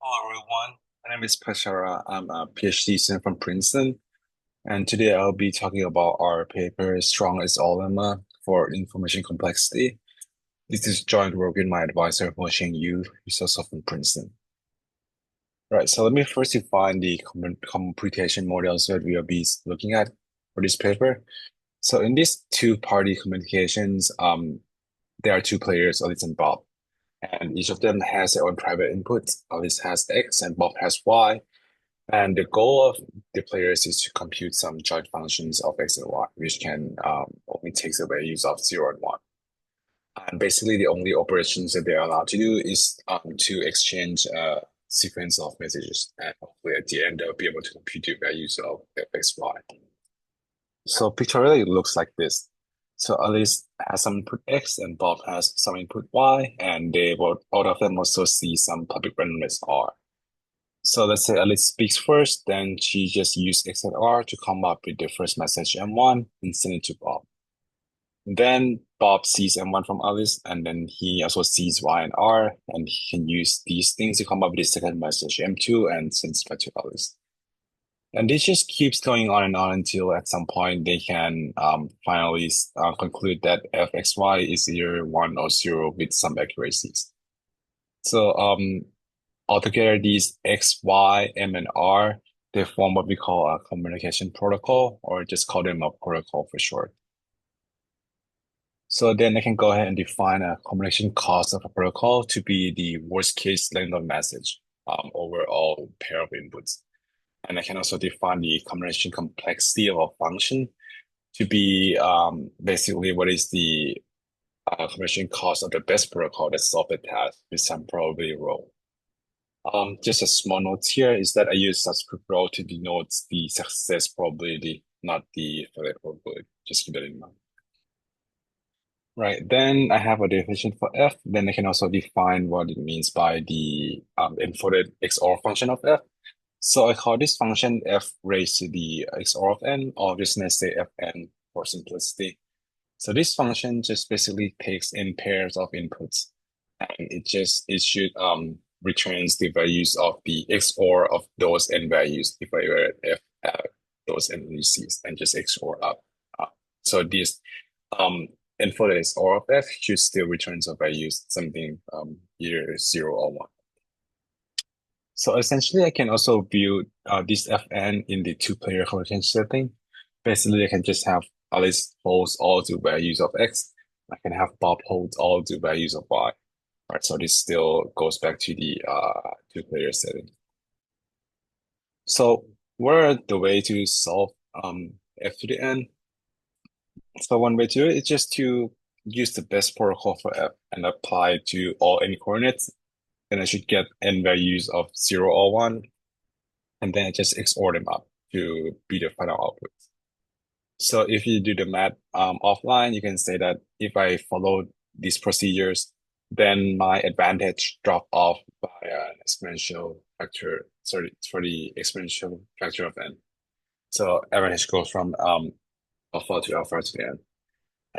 Hello, everyone. My name is Pachara. I'm a PhD student from Princeton, and today I'll be talking about our paper, Strong XOR Lemma for Information Complexity. This is joint work with my advisor, Ho-Sheng Yu, who's also from Princeton. Right, so let me first define the computation models that we'll be looking at for this paper. So in these two-party communications, there are two players, Alice and Bob, and each of them has their own private inputs. Alice has X and Bob has Y. And the goal of the players is to compute some joint functions of x and y, which can only take the values of 0 and 1. And basically, the only operations that they're allowed to do is to exchange a sequence of messages. And hopefully, at the end, they'll be able to compute the values of x, y. So pictorially, it looks like this. So Alice has some input x, and Bob has some input y, and they both of them also see some public randomness r. So let's say Alice speaks first, then she just used XOR to come up with the first message M1 and send it to Bob. Then Bob sees M1 from Alice, and then he also sees Y and R, and he can use these things to come up with the second message M2 and send it back to Alice. And this just keeps going on and on until at some point they can finally conclude that fxy is either 1 or 0 with some accuracies. So altogether, these X, Y, M, and R, they form what we call a communication protocol, or just call them a protocol for short. So then I can go ahead and define a communication cost of a protocol to be the worst case length of message over all pair of inputs. And I can also define the communication complexity of a function to be basically what is the communication cost of the best protocol that solves the task with some probability rho. Just a small note here is that I use subscript rho to denote the success probability, not the failure probability. Just keep that in mind. Right, then I have a definition for f. Then I can also define what it means by the encoded XOR function of f. So I call this function f raised to the XOR of n, or just let's say fn for simplicity. So this function just basically takes in pairs of inputs, and it should returns the values of the XOR of those n values if I were at f those n indices and just XOR up. So this and for the XOR of f should still return some values, something either 0 or 1. So essentially, I can also view this fn in the two-player communication setting. Basically, I can just have Alice holds all the values of x. I can have Bob holds all the values of y. Right, so this still goes back to the two-player setting. So what are the way to solve f to the n? So one way to do it is just to use the best protocol for f and apply it to all n coordinates. Then I should get n values of 0 or 1, and then I just XOR them up to be the final output. So if you do the math offline, you can say that if I follow these procedures, then my advantage drop off by an exponential factor, sorry, for the exponential factor of n. So advantage goes from alpha to the n.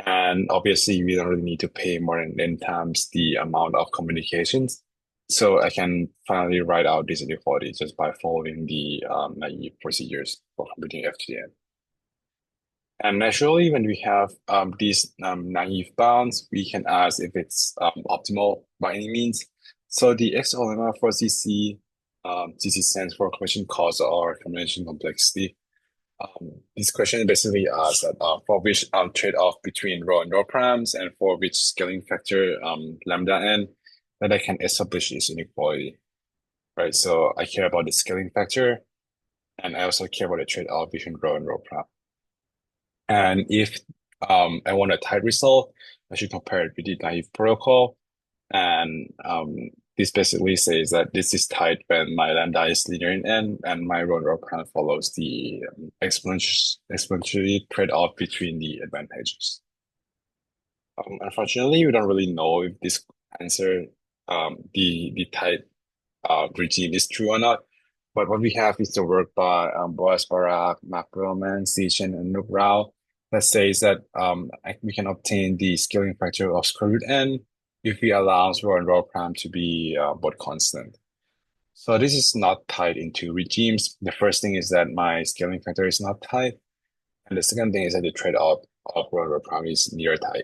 And obviously, we don't really need to pay more than n times the amount of communications. So I can finally write out this inequality just by following the naive procedures for computing f to the n. And naturally, when we have these naive bounds, we can ask if it's optimal by any means. So the XOR lemma for CC, CC stands for communication cost or communication complexity. This question basically asks that for which trade-off between rho and rho primes and for which scaling factor lambda n that I can establish this inequality, right? So I care about the scaling factor, and I also care about the trade-off between rho and rho prime. And if I want a tight result, I should compare it with the naive protocol. And this basically says that this is tight when my lambda is linear in n and my rho prime follows the exponentially trade-off between the advantages. Unfortunately, we don't really know if this answer, the tight regime is true or not. But what we have is the work by Boas Barak, Mark Perlman, Sishan, and Nook Rao that says that we can obtain the scaling factor of square root n if we allow rho and rho prime to be both constant. So this is not tied into regimes. The first thing is that my scaling factor is not tied. And the second thing is that the trade-off of rotor prime is near tied.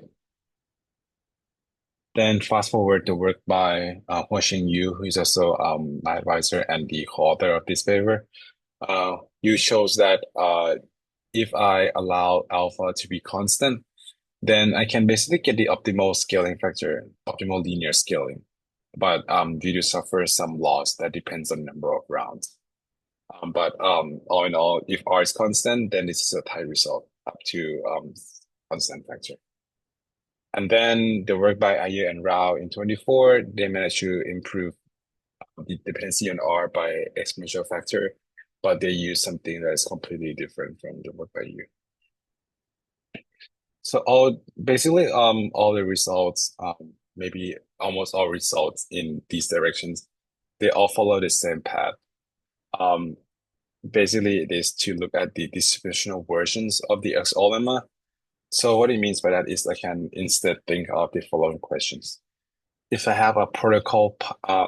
Then fast forward to work by Huaxing Yu, who is also my advisor and the co-author of this paper. Yu shows that if I allow alpha to be constant, then I can basically get the optimal scaling factor, optimal linear scaling. But due to suffer some loss that depends on number of rounds. But all in all, if R is constant, then this is a tight result up to constant factor. And then the work by Ayer and Rao in 24, they managed to improve the dependency on R by exponential factor, but they use something that is completely different from the work by Yu. So all the results, maybe almost all results in these directions, they all follow the same path. Um, Basically, it is to look at the distributional versions of the XOR lemma. So what it means by that is I can instead think of the following questions. If I have a protocol,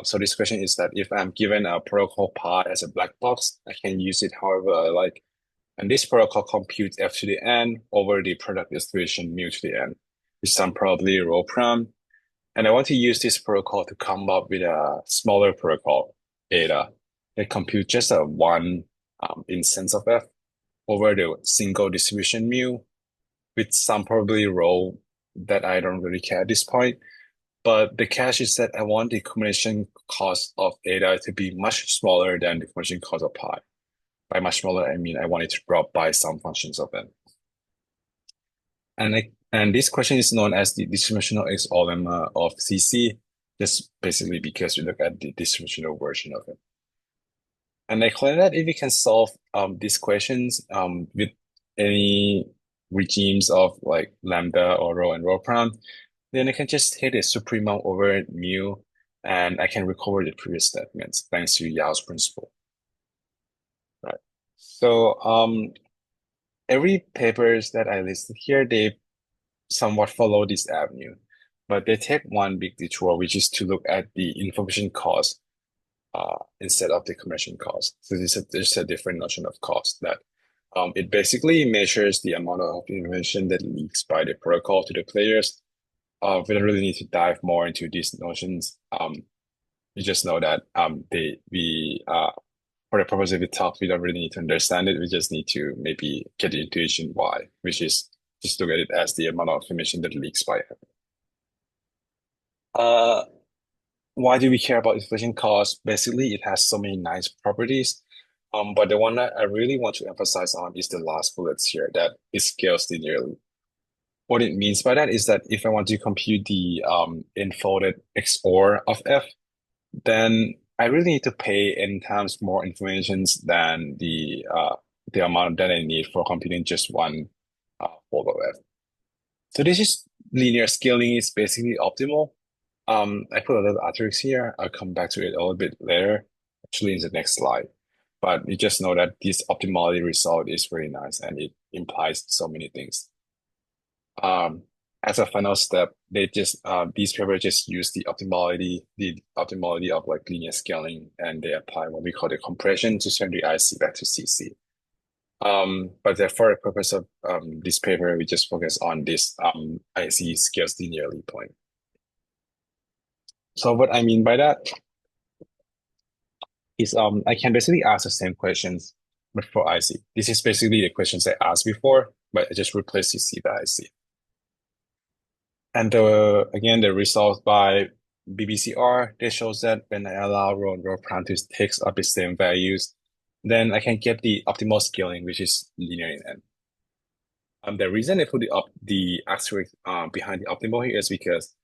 so this question is that if I'm given a protocol pod as a black box, I can use it however I like. And this protocol computes f to the n over the product distribution mu to the n, with some probability rho prime. And I want to use this protocol to come up with a smaller protocol, eta, that compute just a one instance of f over the single distribution mu with some probability rho that I don't really care at this point. But the catch is that I want the combination cost of eta to be much smaller than the combination cost of pi. By much smaller, I mean I want it to drop by some functions of n. And this question is known as the distributional XOR lemma of CC, just basically because we look at the distributional version of it. And I claim that if we can solve these questions with any regimes of like lambda or rho and rho prime, then I can just hit a supremum over mu, and I can recover the previous statements thanks to Yao's principle. Right. So every papers that I listed here, they somewhat follow this avenue, but they take one big detour, which is to look at the information cost instead of the conversion cost. So there's a different notion of cost that it basically measures the amount of information that leaks by the protocol to the players. We don't really need to dive more into these notions. You just know that for the purpose of the talk, we don't really need to understand it. We just need to maybe get the intuition why, which is just look at it as the amount of information that leaks by it. Why do we care about information cost? Basically, it has so many nice properties. But the one that I really want to emphasize on is the last bullets here, that it scales linearly. What it means by that is that if I want to compute the enfolded XOR of f, then I really need to pay n times more information than the amount that I need for computing just one fold of f. So this is linear scaling is basically optimal. I put a little asterisk here. I'll come back to it a little bit later, actually in the next slide. But you just know that this optimality result is very nice and it implies so many things. As a final step, they just these papers just use the optimality of like linear scaling, and they apply what we call the compression to send the IC back to CC. But for the purpose of this paper, we just focus on this IC scales linearly point. So what I mean by that is I can basically ask the same questions, but for IC. This is basically the questions I asked before, but I just replace CC by IC. And again, the results by BBCR, this shows that when I allow rho and rho prime to take up the same values, then I can get the optimal scaling, which is linear in n. The reason I put the asterisk behind the optimal here is because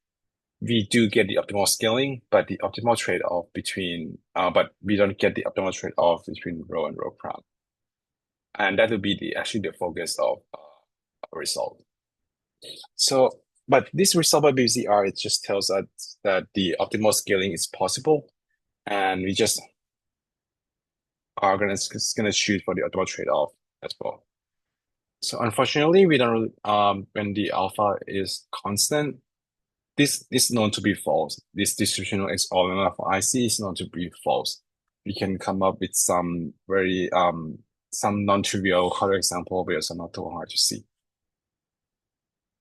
we do get the optimal scaling, but the optimal trade-off between, but we don't get the optimal trade-off between rho and rho prime. And that would be actually the focus of our result. So, but this result by BCR, it just tells us that the optimal scaling is possible, and we just are gonna shoot for the optimal trade-off as well. So unfortunately, we don't really, when the alpha is constant, this is known to be false. This distributional XOR lemma for IC is known to be false. we can come up with some very some non-trivial color example where some not too hard to see.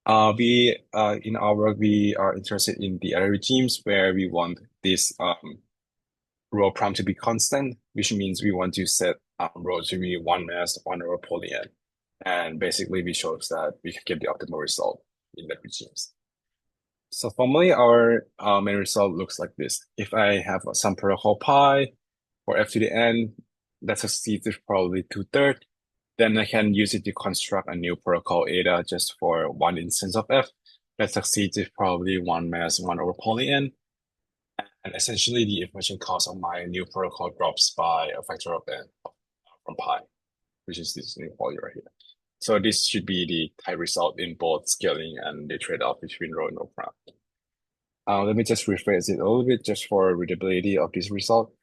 We in our work we are interested in the array regimes where we want this row prom to be constant, which means we want to set row to be one mass, one row Boolean. And basically we shows that we can get the optimal result in that regimes. So formally our main result looks like this. If I have some protocol pi for f to the n that succeeds with probably 2/3, then I can use it to construct a new protocol eta just for one instance of f that succeeds with probably one mass, one over Boolean. And essentially the information cost of my new protocol drops by a factor of n from pi, which is this inequality right here. So this should be the type result in both scaling and the trade-off between row and row prom. Let me just rephrase it a little bit just for readability of this result.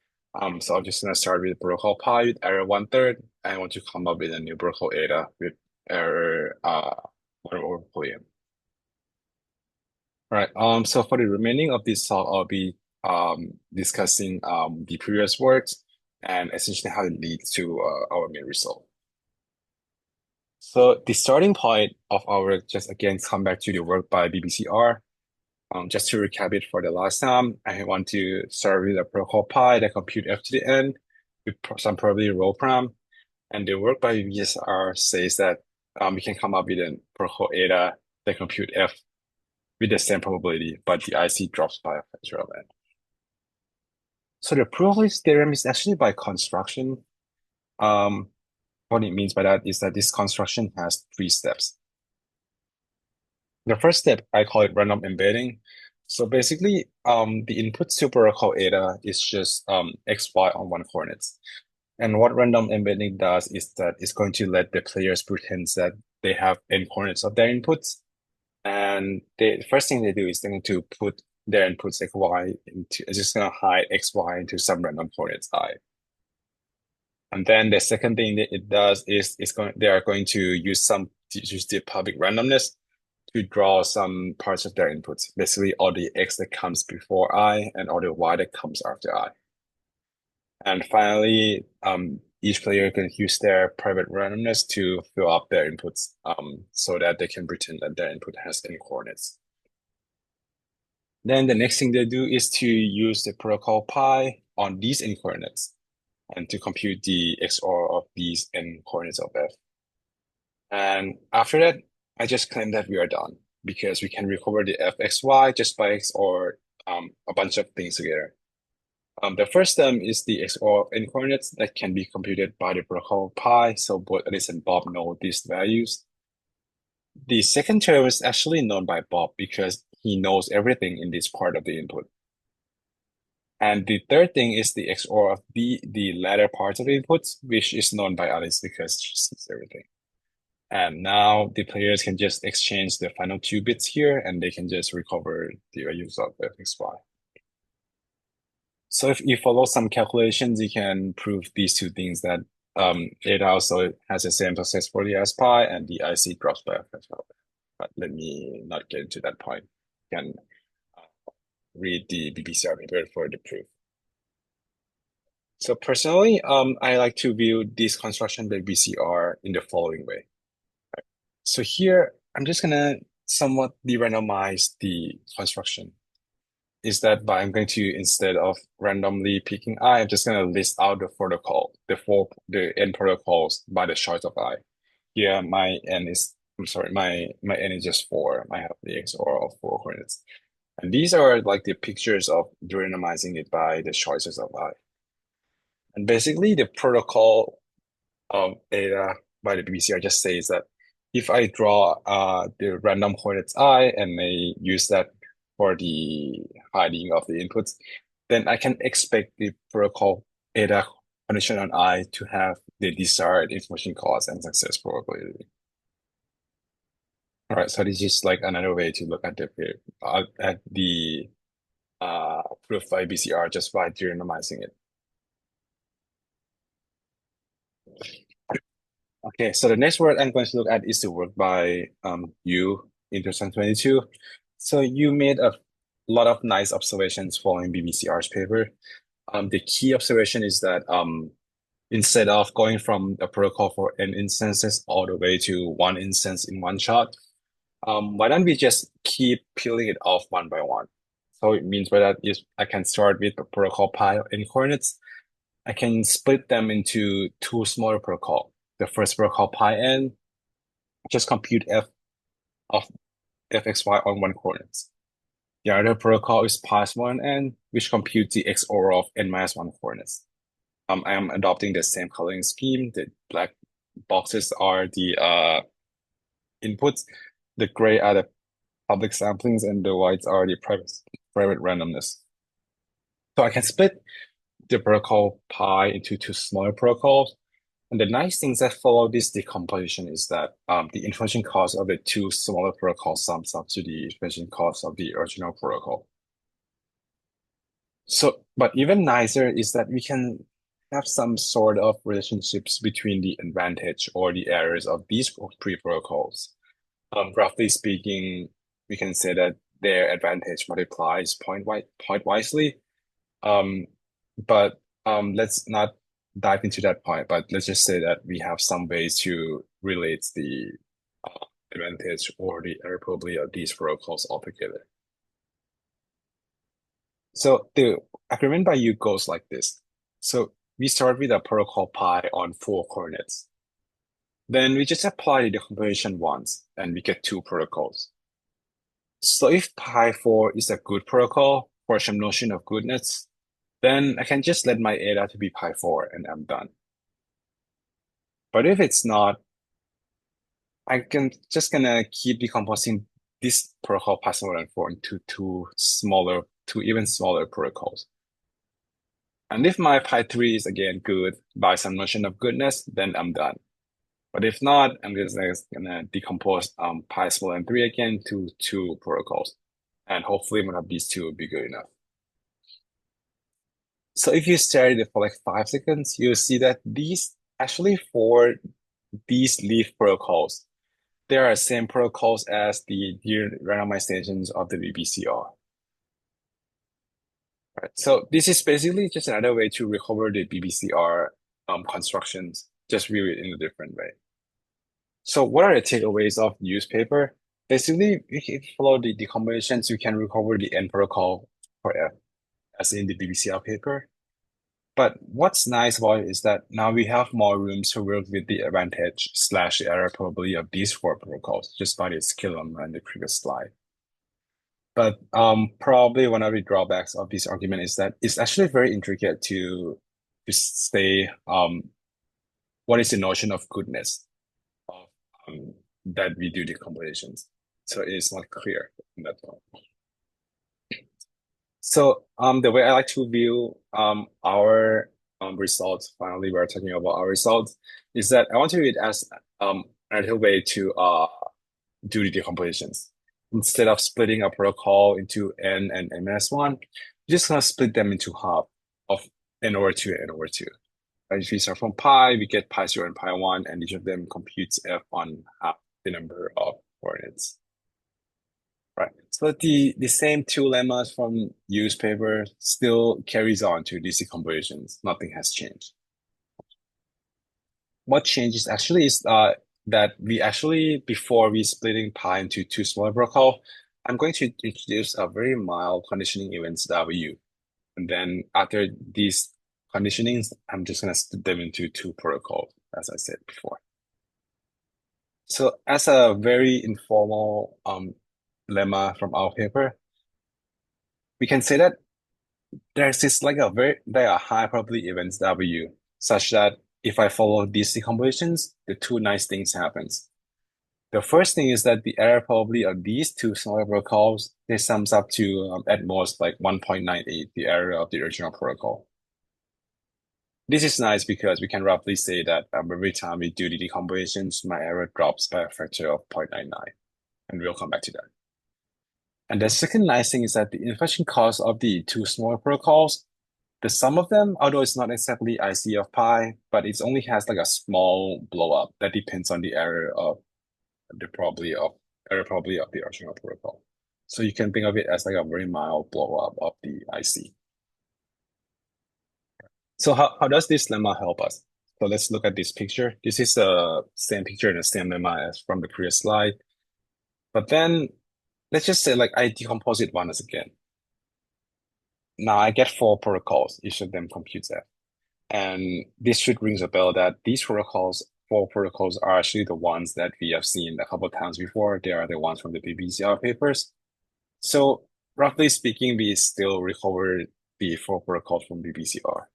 So I'm just gonna start with protocol pi with error 1/3. I want to come up with a new protocol eta with error 1 over Boolean. All right. So for the remaining of this talk, I'll be discussing the previous works and essentially how it leads to our main result. So the starting point of our work, just again come back to the work by BBCR. Just to recap it for the last time, I want to start with a protocol pi that compute f to the n with some probability row prom. And the work by BBCR says that we can come up with a protocol eta that compute f with the same probability, but the IC drops by a factor of n. So the probability theorem is actually by construction. What it means by that is that this construction has 3 steps. The first step, I call it random embedding. So basically, the input to protocol eta is just x, y on one coordinates. And what random embedding does is that it's going to let the players pretend that they have n coordinates of their inputs. And the first thing they do is they're going to put their inputs x, y into, it's just going to hide x, y into some random coordinates I. And then the second thing that it does is they are going to use the public randomness to draw some parts of their inputs, basically all the x that comes before I and all the y that comes after I. And finally, each player can use their private randomness to fill up their inputs so that they can pretend that their input has n coordinates. Then the next thing they do is to use the protocol pi on these n coordinates and to compute the XOR of these n coordinates of f. And after that, I just claim that we are done because we can recover the fxy just by XOR a bunch of things together. The first term is the XOR of n coordinates that can be computed by the protocol pi, so both Alice and Bob know these values. The second term is actually known by Bob because he knows everything in this part of the input. And the third thing is the XOR of the latter part of the inputs, which is known by Alice because she sees everything. And now the players can just exchange the final 2 bits here and they can just recover the values of fxy. So if you follow some calculations, you can prove these 2 things that eta also has the same success for the as pi and the IC drops by a factor of n. But let me not get into that point. You can read the BBCR paper for the proof. So personally, I like to view this construction by BCR in the following way. So here, I'm just gonna somewhat de-randomize the construction. Is that by I'm going to, instead of randomly picking I, I'm just gonna list out the protocol, the n protocols by the choice of I. Here, my n is, I'm sorry, my n is just 4. I have the XOR of 4 coordinates. And these are like the pictures of de-randomizing it by the choices of I. And basically, the protocol of eta by the BBCR just says that if I draw the random coordinates I and I use that for the hiding of the inputs, then I can expect the protocol eta condition on I to have the desired information cost and success probability. All right, so this is like another way to look at the proof by BCR just by de-randomizing it. Okay, so the next work I'm going to look at is the work by you in 2022. So you made a lot of nice observations following BBCR's paper. The key observation is that instead of going from a protocol for n instances all the way to one instance in one shot, why don't we just keep peeling it off one by one? So it means by that is I can start with the protocol pi of n coordinates. I can split them into two smaller protocol. The first protocol pi n, just compute f of fxy on one coordinates. The other protocol is pi small n, which computes the XOR of n minus one coordinates. I am adopting the same coloring scheme. The black boxes are the inputs, the gray are the public samplings, and the whites are the private randomness. So I can split the protocol pi into two smaller protocols. And the nice things that follow this decomposition is that the information cost of the two smaller protocols sums up to the information cost of the original protocol. So, but even nicer is that we can have some sort of relationships between the advantage or the errors of these three protocols. Roughly speaking, we can say that their advantage multiplies point wisely. But let's not dive into that point, but let's just say that we have some ways to relate the advantage or the error probability of these protocols altogether. So the agreement by you goes like this. So we start with a protocol pi on four coordinates. Then we just apply the decomposition once and we get two protocols. So if pi 4 is a good protocol for some notion of goodness, then I can just let my eta to be pi 4 and I'm done. But if it's not, I can just gonna keep decomposing this protocol pi 4 into two even smaller protocols. And if my pi 3 is again good by some notion of goodness, then I'm done. But if not, I'm just gonna decompose pi smaller than 3 again to two protocols. And hopefully one of these two will be good enough. So if you stare at it for like 5 seconds, you'll see that these actually for these leaf protocols, they are the same protocols as the randomizations of the BBCR. Right. So this is basically just another way to recover the BBCR constructions, just view it in a different way. So what are the takeaways of use paper? Basically, if you follow the decompositions, you can recover the N protocol for F, as in the BBCR paper. But what's nice about it is that now we have more rooms to work with the advantage / error probability of these four protocols, just by the skill on the previous slide. But probably one of the drawbacks of this argument is that it's actually very intricate to say what is the notion of goodness of that we do the compilations. So it's not clear in that point. So the way I like to view our results, finally we're talking about our results, is that I want to view it as another way to do the decompositions. Instead of splitting a protocol into n and n-1, you're just gonna split them into half of n over 2 and n over 2. Right? If we start from pi, we get pi 0 and pi 1, and each of them computes f on half the number of coordinates. Right. So the same two lemmas from use paper still carries on to these decompositions. Nothing has changed. What changes actually is that we actually, before we splitting pi into two smaller protocol, I'm going to introduce a very mild conditioning events W. And then after these conditionings, I'm just going to split them into two protocols, as I said before. So as a very informal lemma from our paper, we can say that there's this like a high probability events W, such that if I follow these decompositions, the two nice things happens. The first thing is that the error probability of these two smaller protocols, it sums up to at most like 1.98, the error of the original protocol. This is nice because we can roughly say that every time we do the decompositions, my error drops by a factor of 0.99, and we'll come back to that. And the second nice thing is that the information cost of the two smaller protocols, the sum of them, although it's not exactly IC of pi, but it only has like a small blow up that depends on the error probability of the original protocol. So you can think of it as like a very mild blow up of the IC. So how does this lemma help us? So let's look at this picture. This is the same picture and the same lemma as from the previous slide. But then let's just say like I decompose it once again. Now I get four protocols, each of them computes F. And this should ring a bell that these protocols, four protocols, are actually the ones that we have seen a couple of times before. They are the ones from the BBCR papers. So roughly speaking, we still recover the four protocols from BBCR.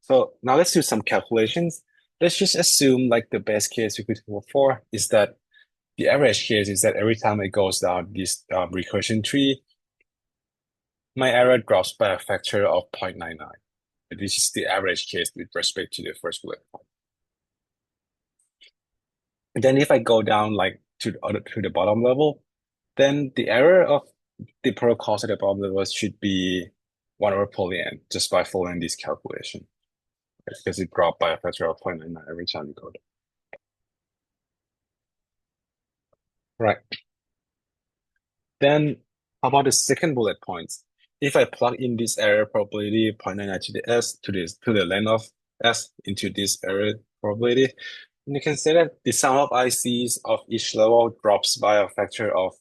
So now let's do some calculations. Let's just assume like the best case we could hope for is that the average case is that every time it goes down this recursion tree, my error drops by a factor of 0.99. This is the average case with respect to the first bullet point. And then if I go down like to the bottom level, then the error of the protocols at the bottom level should be 1/n just by following this calculation. Because it dropped by a factor of 0.99 every time you go down. Right. Then how about the second bullet point? If I plug in this error probability 0.99 to the S to the length of S into this error probability, and you can say that the sum of ICs of each level drops by a factor of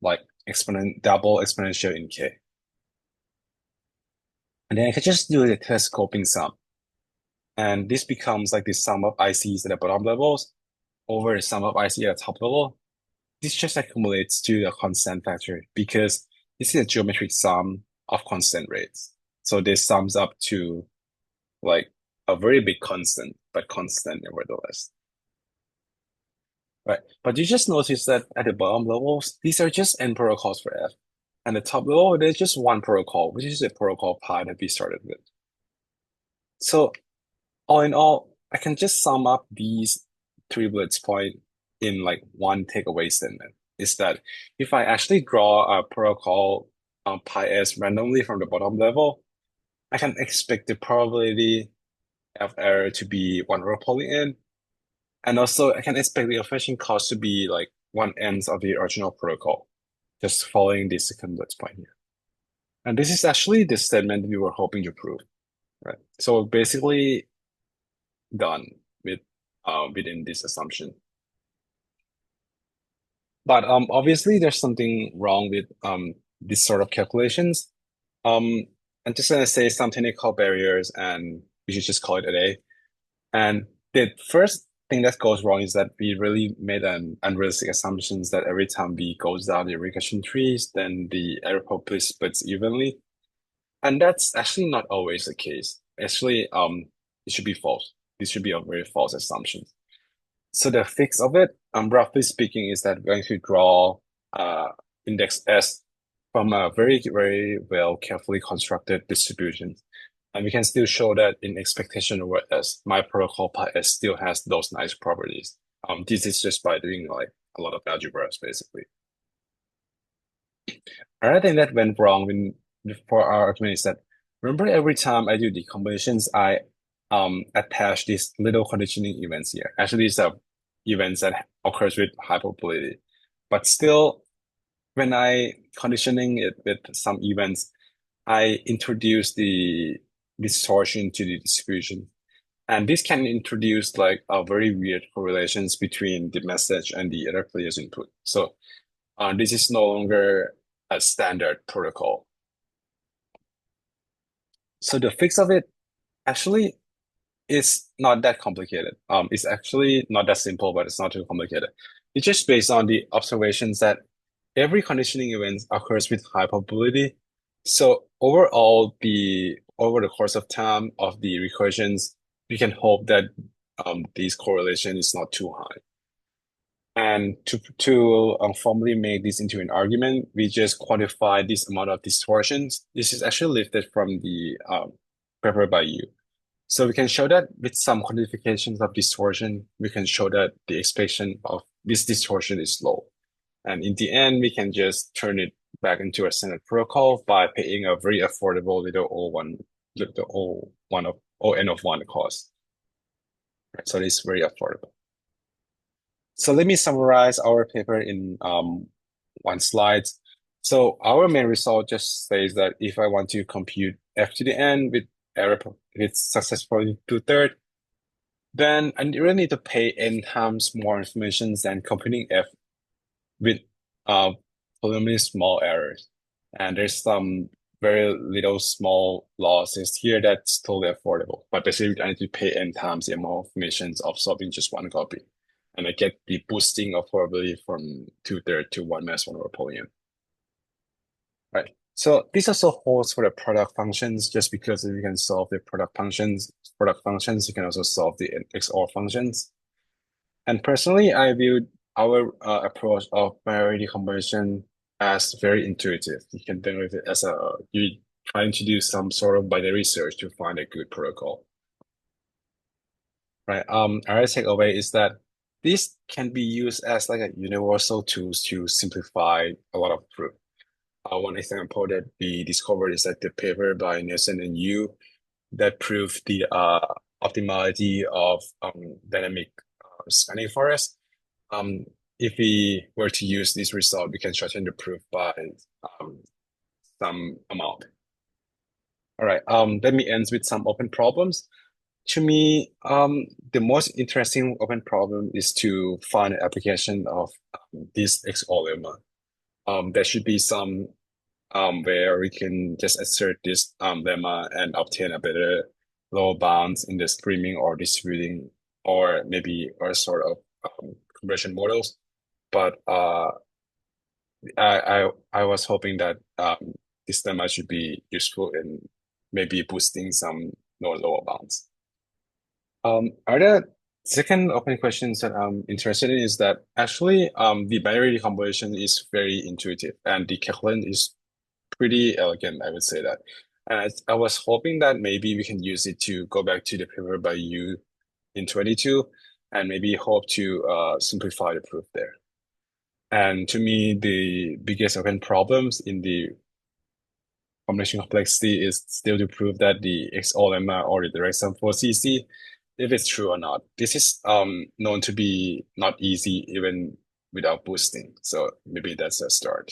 like double exponential in K. And then I can just do the test scoping sum. And this becomes like the sum of ICs at the bottom levels over the sum of IC at the top level. This just accumulates to the constant factor because this is a geometric sum of constant rates. So this sums up to like a very big constant, but constant nevertheless. Right. But you just notice that at the bottom levels, these are just n protocols for F. And the top level, there's just one protocol, which is the protocol pi that we started with. So all in all, I can just sum up these three bullets point in like one takeaway statement is that if I actually draw a protocol pi s randomly from the bottom level, I can expect the probability of error to be 1/n. And also I can expect the efficient cost to be like 1/n of the original protocol, just following the second bullet point here. And this is actually the statement we were hoping to prove, right? So basically done with within this assumption. But obviously there's something wrong with this sort of calculations. I'm just gonna say some technical barriers and we should just call it a day. And the first thing that goes wrong is that we really made an unrealistic assumptions that every time we goes down the regression trees, then the error probably splits evenly. And that's actually not always the case. Actually, it should be false. This should be a very false assumption. So the fix of it, roughly speaking, is that we're going to draw index S from a very, very well carefully constructed distribution. And we can still show that in expectation over S, my protocol pi S still has those nice properties. This is just by doing like a lot of algebras, basically. Another thing that went wrong for our argument is that remember every time I do decompositions, I attach these little conditioning events here. Actually, these are events that occurs with high probability. But still, when I conditioning it with some events, I introduce the distortion to the distribution. And this can introduce like a very weird correlations between the message and the other player's input. So this is no longer a standard protocol. So the fix of it actually is not that complicated. It's actually not that simple, but it's not too complicated. It's just based on the observations that every conditioning event occurs with high probability. So overall, over the course of time of the recursions, we can hope that this correlation is not too high. And to formally make this into an argument, we just quantify this amount of distortions. This is actually lifted from the paper by you. So we can show that with some quantifications of distortion, we can show that the expectation of this distortion is low. And in the end, we can just turn it back into a standard protocol by paying a very affordable little O(n of 1) cost. Right, so it's very affordable. So let me summarize our paper in one slide. So our main result just says that if I want to compute f to the n with with successfully two-thirds, then I really need to pay n times more information than computing f with uh preliminary small errors. And there's some very little small losses here that's totally affordable. But basically, I need to pay n times the amount of information of solving just one copy. And I get the boosting of probability from two-thirds to 1 - 1 over polynomial. Right. So this also holds for the product functions, just because if you can solve the product functions, you can also solve the XOR functions. And personally, I viewed our approach of binary decomposition as very intuitive. You can think of it as you trying to do some sort of binary search to find a good protocol. Right. Our takeaway is that this can be used as like a universal tools to simplify a lot of proof. One example that we discovered is that the paper by Nielsen and Yu that proved the optimality of dynamic spanning forest. Um, if we were to use this result, we can shorten the proof by um, some amount. All right, let me end with some open problems. To me, the most interesting open problem is to find an application of this XOR lemma. There should be some where we can just assert this lemma and obtain a better lower bounds in the streaming or distributing or maybe or sort of conversion models. But I was hoping that this lemma should be useful in maybe boosting some lower bounds. Are second open questions that I'm interested in is that actually the binary decomposition is very intuitive and the calculation is pretty elegant, I would say that. And I was hoping that maybe we can use it to go back to the paper by Yu in 22 and maybe hope to simplify the proof there. And to me, the biggest open problems in the combination complexity is still to prove that the XOR lemma or the direct sum for CC, if it's true or not. This is known to be not easy even without boosting. So maybe that's a start.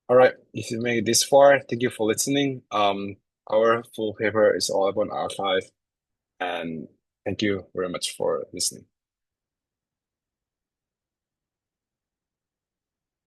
All right, if you made it this far, thank you for listening. Our full paper is all about archive, and thank you very much for listening.